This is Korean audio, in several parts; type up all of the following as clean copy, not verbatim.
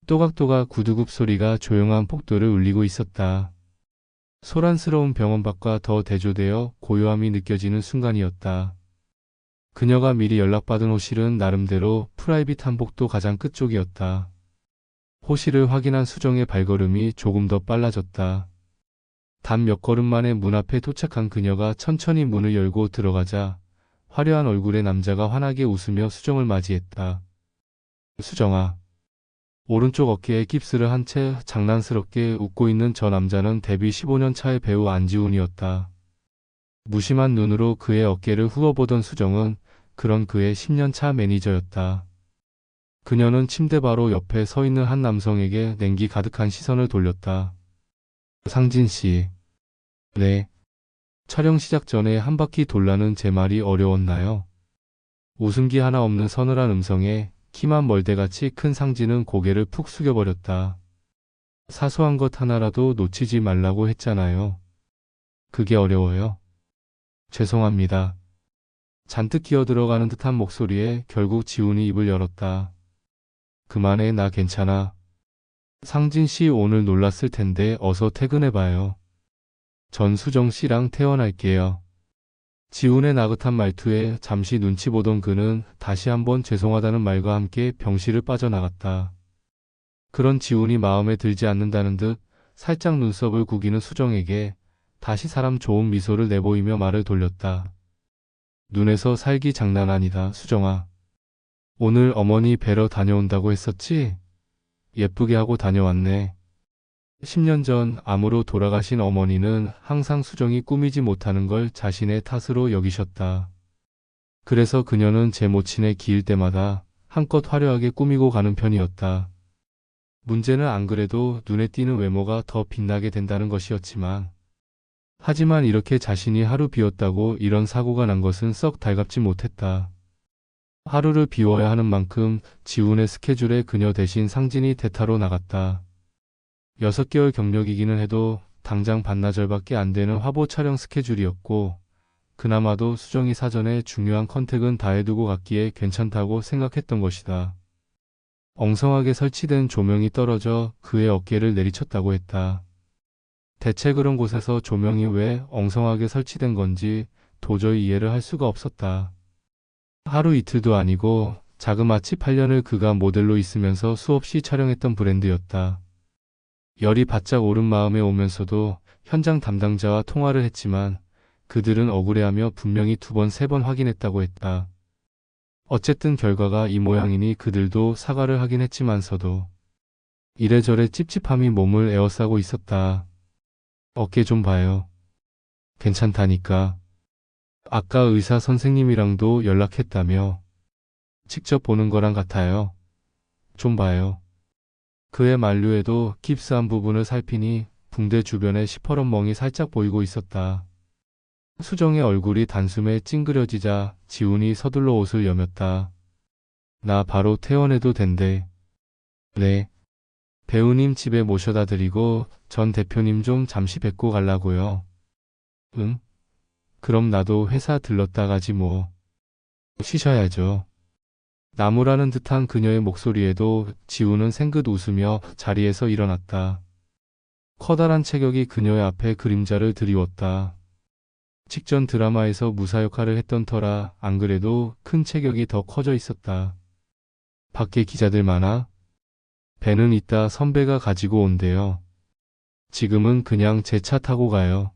또각또각 구두굽 소리가 조용한 폭도를 울리고 있었다. 소란스러운 병원 밖과 더 대조되어 고요함이 느껴지는 순간이었다. 그녀가 미리 연락받은 호실은 나름대로 프라이빗한 복도 가장 끝쪽이었다. 호실을 확인한 수정의 발걸음이 조금 더 빨라졌다. 단 몇 걸음 만에 문 앞에 도착한 그녀가 천천히 문을 열고 들어가자 화려한 얼굴의 남자가 환하게 웃으며 수정을 맞이했다. 수정아. 오른쪽 어깨에 깁스를 한 채 장난스럽게 웃고 있는 저 남자는 데뷔 15년 차의 배우 안지훈이었다. 무심한 눈으로 그의 어깨를 후워보던 수정은 그런 그의 10년 차 매니저였다. 그녀는 침대 바로 옆에 서 있는 한 남성에게 냉기 가득한 시선을 돌렸다. 상진 씨. 네. 촬영 시작 전에 한 바퀴 돌라는 제 말이 어려웠나요? 웃음기 하나 없는 서늘한 음성에 키만 멀대같이 큰 상진은 고개를 푹 숙여버렸다. 사소한 것 하나라도 놓치지 말라고 했잖아요. 그게 어려워요. 죄송합니다. 잔뜩 기어들어가는 듯한 목소리에 결국 지훈이 입을 열었다. 그만해, 나 괜찮아. 상진 씨 오늘 놀랐을 텐데 어서 퇴근해봐요. 전 수정 씨랑 퇴원할게요. 지훈의 나긋한 말투에 잠시 눈치 보던 그는 다시 한번 죄송하다는 말과 함께 병실을 빠져나갔다. 그런 지훈이 마음에 들지 않는다는 듯 살짝 눈썹을 구기는 수정에게 다시 사람 좋은 미소를 내보이며 말을 돌렸다. 눈에서 살기 장난 아니다, 수정아. 오늘 어머니 뵈러 다녀온다고 했었지? 예쁘게 하고 다녀왔네. 10년 전 암으로 돌아가신 어머니는 항상 수정이 꾸미지 못하는 걸 자신의 탓으로 여기셨다. 그래서 그녀는 제 모친에 기일 때마다 한껏 화려하게 꾸미고 가는 편이었다. 문제는 안 그래도 눈에 띄는 외모가 더 빛나게 된다는 것이었지만, 하지만 이렇게 자신이 하루 비웠다고 이런 사고가 난 것은 썩 달갑지 못했다. 하루를 비워야 하는 만큼 지훈의 스케줄에 그녀 대신 상진이 대타로 나갔다. 6개월 경력이기는 해도 당장 반나절밖에 안 되는 화보 촬영 스케줄이었고, 그나마도 수정이 사전에 중요한 컨택은 다 해두고 갔기에 괜찮다고 생각했던 것이다. 엉성하게 설치된 조명이 떨어져 그의 어깨를 내리쳤다고 했다. 대체 그런 곳에서 조명이 왜 엉성하게 설치된 건지 도저히 이해를 할 수가 없었다. 하루 이틀도 아니고 자그마치 8년을 그가 모델로 있으면서 수없이 촬영했던 브랜드였다. 열이 바짝 오른 마음에 오면서도 현장 담당자와 통화를 했지만 그들은 억울해하며 분명히 2번, 3번 확인했다고 했다. 어쨌든 결과가 이 모양이니 그들도 사과를 하긴 했지만서도 이래저래 찝찝함이 몸을 에워싸고 있었다. 어깨 좀 봐요. 괜찮다니까. 아까 의사 선생님이랑도 연락했다며. 직접 보는 거랑 같아요. 좀 봐요. 그의 만류에도 깁스한 부분을 살피니 붕대 주변에 시퍼런 멍이 살짝 보이고 있었다. 수정의 얼굴이 단숨에 찡그려지자 지훈이 서둘러 옷을 여몄다. 나 바로 퇴원해도 된대. 네. 배우님 집에 모셔다 드리고 전 대표님 좀 잠시 뵙고 가려고요. 응? 그럼 나도 회사 들렀다 가지 뭐. 쉬셔야죠. 나무라는 듯한 그녀의 목소리에도 지훈은 생긋 웃으며 자리에서 일어났다. 커다란 체격이 그녀의 앞에 그림자를 드리웠다. 직전 드라마에서 무사 역할을 했던 터라 안 그래도 큰 체격이 더 커져 있었다. 밖에 기자들 많아? 배는 이따 선배가 가지고 온대요. 지금은 그냥 제 차 타고 가요.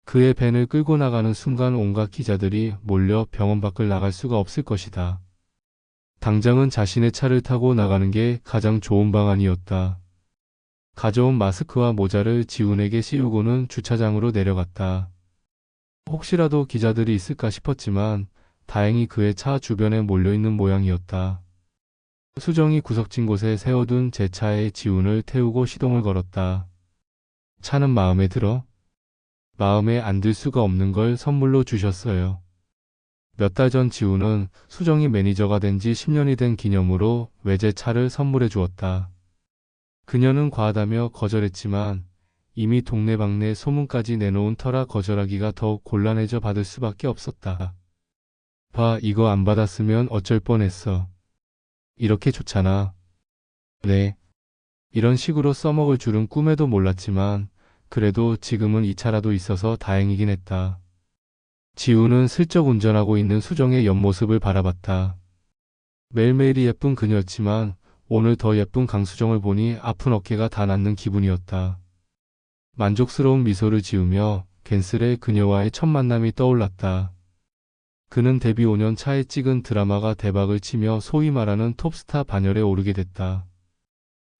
그의 밴을 끌고 나가는 순간 온갖 기자들이 몰려 병원 밖을 나갈 수가 없을 것이다. 당장은 자신의 차를 타고 나가는 게 가장 좋은 방안이었다. 가져온 마스크와 모자를 지훈에게 씌우고는 주차장으로 내려갔다. 혹시라도 기자들이 있을까 싶었지만 다행히 그의 차 주변에 몰려있는 모양이었다. 수정이 구석진 곳에 세워둔 제 차에 지훈을 태우고 시동을 걸었다. 차는 마음에 들어? 마음에 안 들 수가 없는 걸 선물로 주셨어요. 몇 달 전 지훈은 수정이 매니저가 된 지 10년이 된 기념으로 외제차를 선물해 주었다. 그녀는 과하다며 거절했지만 이미 동네방네 소문까지 내놓은 터라 거절하기가 더욱 곤란해져 받을 수밖에 없었다. 봐, 이거 안 받았으면 어쩔 뻔했어. 이렇게 좋잖아. 네. 이런 식으로 써먹을 줄은 꿈에도 몰랐지만 그래도 지금은 이 차라도 있어서 다행이긴 했다. 지우는 슬쩍 운전하고 있는 수정의 옆모습을 바라봤다. 매일매일이 예쁜 그녀였지만 오늘 더 예쁜 강수정을 보니 아픈 어깨가 다 낫는 기분이었다. 만족스러운 미소를 지으며 갠슬의 그녀와의 첫 만남이 떠올랐다. 그는 데뷔 5년 차에 찍은 드라마가 대박을 치며 소위 말하는 톱스타 반열에 오르게 됐다.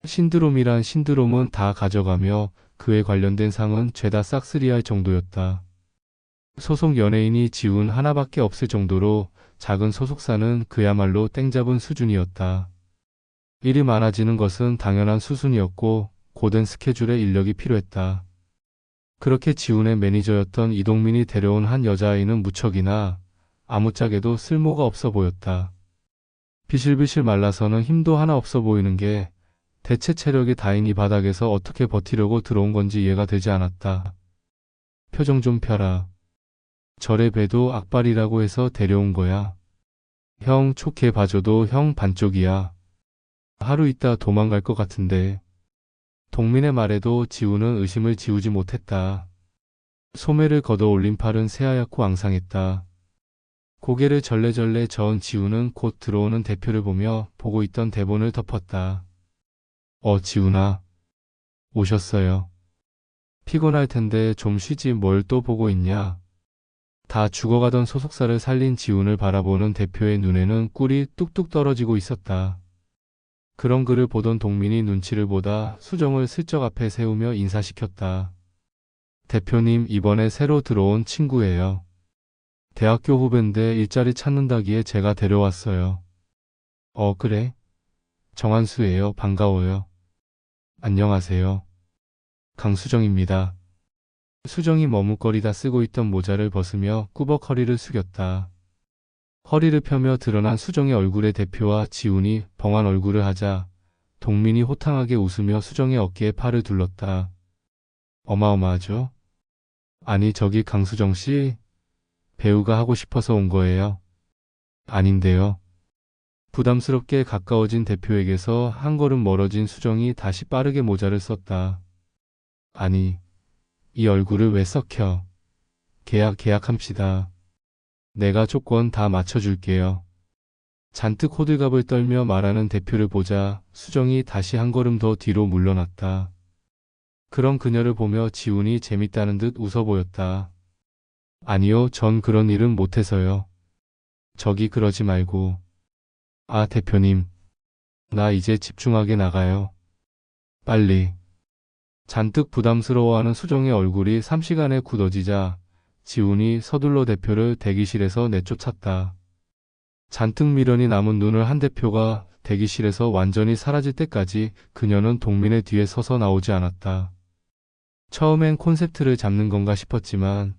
신드롬이란 신드롬은 다 가져가며 그에 관련된 상은 죄다 싹쓸이할 정도였다. 소속 연예인이 지운 하나밖에 없을 정도로 작은 소속사는 그야말로 땡잡은 수준이었다. 일이 많아지는 것은 당연한 수순이었고 고된 스케줄에 인력이 필요했다. 그렇게 지훈의 매니저였던 이동민이 데려온 한 여자아이는 무척이나 아무짝에도 쓸모가 없어 보였다. 비실비실 말라서는 힘도 하나 없어 보이는 게 대체 체력이 다인 이 바닥에서 어떻게 버티려고 들어온 건지 이해가 되지 않았다. 표정 좀 펴라. 절의 배도 악발이라고 해서 데려온 거야. 형 좋게 봐줘도 형 반쪽이야. 하루 있다 도망갈 것 같은데. 동민의 말에도 지우는 의심을 지우지 못했다. 소매를 걷어 올린 팔은 새하얗고 앙상했다. 고개를 절레절레 저은 지우는 곧 들어오는 대표를 보며 보고 있던 대본을 덮었다. 지우나. 오셨어요. 피곤할 텐데 좀 쉬지 뭘 또 보고 있냐. 다 죽어가던 소속사를 살린 지훈을 바라보는 대표의 눈에는 꿀이 뚝뚝 떨어지고 있었다. 그런 그를 보던 동민이 눈치를 보다 수정을 슬쩍 앞에 세우며 인사시켰다. 대표님 이번에 새로 들어온 친구예요. 대학교 후배인데 일자리 찾는다기에 제가 데려왔어요. 그래? 정한수예요. 반가워요. 안녕하세요. 강수정입니다. 수정이 머뭇거리다 쓰고 있던 모자를 벗으며 꾸벅 허리를 숙였다. 허리를 펴며 드러난 수정의 얼굴에 대표와 지훈이 벙한 얼굴을 하자 동민이 호탕하게 웃으며 수정의 어깨에 팔을 둘렀다. 어마어마하죠? 아니 저기 강수정 씨, 배우가 하고 싶어서 온 거예요? 아닌데요. 부담스럽게 가까워진 대표에게서 한 걸음 멀어진 수정이 다시 빠르게 모자를 썼다. 아니, 이 얼굴을 왜 썩혀? 계약합시다. 내가 조건 다 맞춰줄게요. 잔뜩 호들갑을 떨며 말하는 대표를 보자 수정이 다시 한 걸음 더 뒤로 물러났다. 그런 그녀를 보며 지훈이 재밌다는 듯 웃어 보였다. 아니요, 전 그런 일은 못해서요. 저기 그러지 말고. 아, 대표님. 나 이제 집중하게 나가요. 빨리. 잔뜩 부담스러워하는 수정의 얼굴이 삼시간에 굳어지자 지훈이 서둘러 대표를 대기실에서 내쫓았다. 잔뜩 미련이 남은 눈을 한 대표가 대기실에서 완전히 사라질 때까지 그녀는 동민의 뒤에 서서 나오지 않았다. 처음엔 콘셉트를 잡는 건가 싶었지만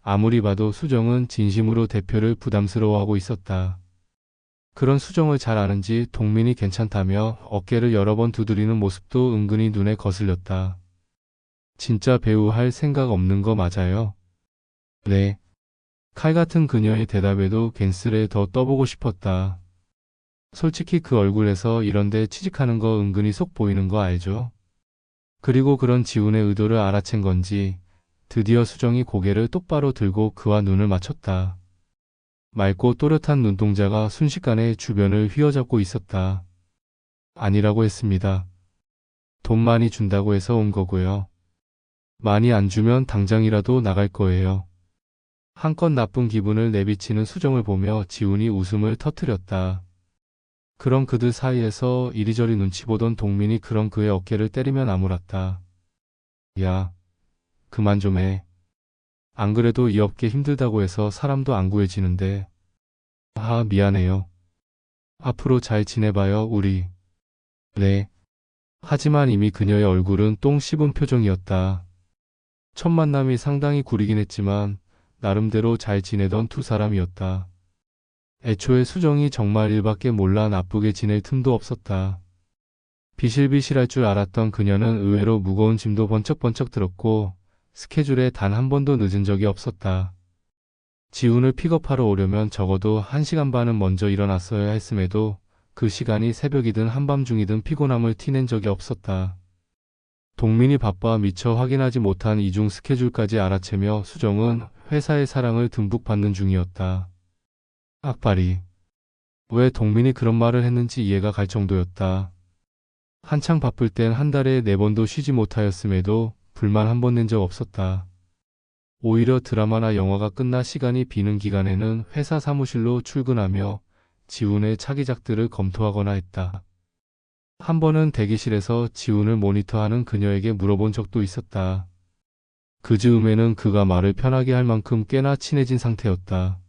아무리 봐도 수정은 진심으로 대표를 부담스러워하고 있었다. 그런 수정을 잘 아는지 동민이 괜찮다며 어깨를 여러 번 두드리는 모습도 은근히 눈에 거슬렸다. 진짜 배우 할 생각 없는 거 맞아요? 네. 칼 같은 그녀의 대답에도 갠슬에 더 떠보고 싶었다. 솔직히 그 얼굴에서 이런데 취직하는 거 은근히 속 보이는 거 알죠? 그리고 그런 지훈의 의도를 알아챈 건지 드디어 수정이 고개를 똑바로 들고 그와 눈을 맞췄다. 맑고 또렷한 눈동자가 순식간에 주변을 휘어잡고 있었다. 아니라고 했습니다. 돈 많이 준다고 해서 온 거고요. 많이 안 주면 당장이라도 나갈 거예요. 한껏 나쁜 기분을 내비치는 수정을 보며 지훈이 웃음을 터뜨렸다. 그런 그들 사이에서 이리저리 눈치 보던 동민이 그런 그의 어깨를 때리며 나무랐다. 야, 그만 좀 해. 안 그래도 이 업계 힘들다고 해서 사람도 안 구해지는데. 아, 미안해요. 앞으로 잘 지내봐요, 우리. 네. 하지만 이미 그녀의 얼굴은 똥 씹은 표정이었다. 첫 만남이 상당히 구리긴 했지만 나름대로 잘 지내던 두 사람이었다. 애초에 수정이 정말 일밖에 몰라 나쁘게 지낼 틈도 없었다. 비실비실할 줄 알았던 그녀는 의외로 무거운 짐도 번쩍번쩍 들었고 스케줄에 단 한 번도 늦은 적이 없었다. 지훈을 픽업하러 오려면 적어도 1시간 반은 먼저 일어났어야 했음에도 그 시간이 새벽이든 한밤중이든 피곤함을 티낸 적이 없었다. 동민이 바빠 미처 확인하지 못한 이중 스케줄까지 알아채며 수정은 회사의 사랑을 듬뿍 받는 중이었다. 악바리. 왜 동민이 그런 말을 했는지 이해가 갈 정도였다. 한창 바쁠 땐 한 달에 4번도 쉬지 못하였음에도 불만 한 번 낸 적 없었다. 오히려 드라마나 영화가 끝나 시간이 비는 기간에는 회사 사무실로 출근하며 지훈의 차기작들을 검토하거나 했다. 한 번은 대기실에서 지훈을 모니터하는 그녀에게 물어본 적도 있었다. 그 즈음에는 그가 말을 편하게 할 만큼 꽤나 친해진 상태였다.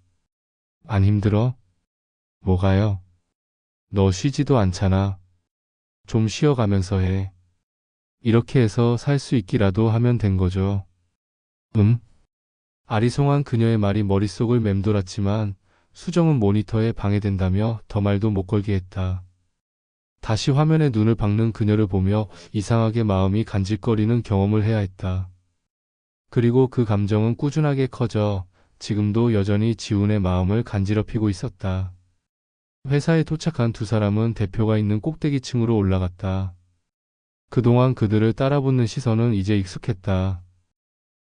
안 힘들어? 뭐가요? 너 쉬지도 않잖아. 좀 쉬어가면서 해. 이렇게 해서 살 수 있기라도 하면 된 거죠. 아리송한 그녀의 말이 머릿속을 맴돌았지만 수정은 모니터에 방해된다며 더 말도 못 걸게 했다. 다시 화면에 눈을 박는 그녀를 보며 이상하게 마음이 간질거리는 경험을 해야 했다. 그리고 그 감정은 꾸준하게 커져 지금도 여전히 지훈의 마음을 간지럽히고 있었다. 회사에 도착한 두 사람은 대표가 있는 꼭대기층으로 올라갔다. 그동안 그들을 따라붙는 시선은 이제 익숙했다.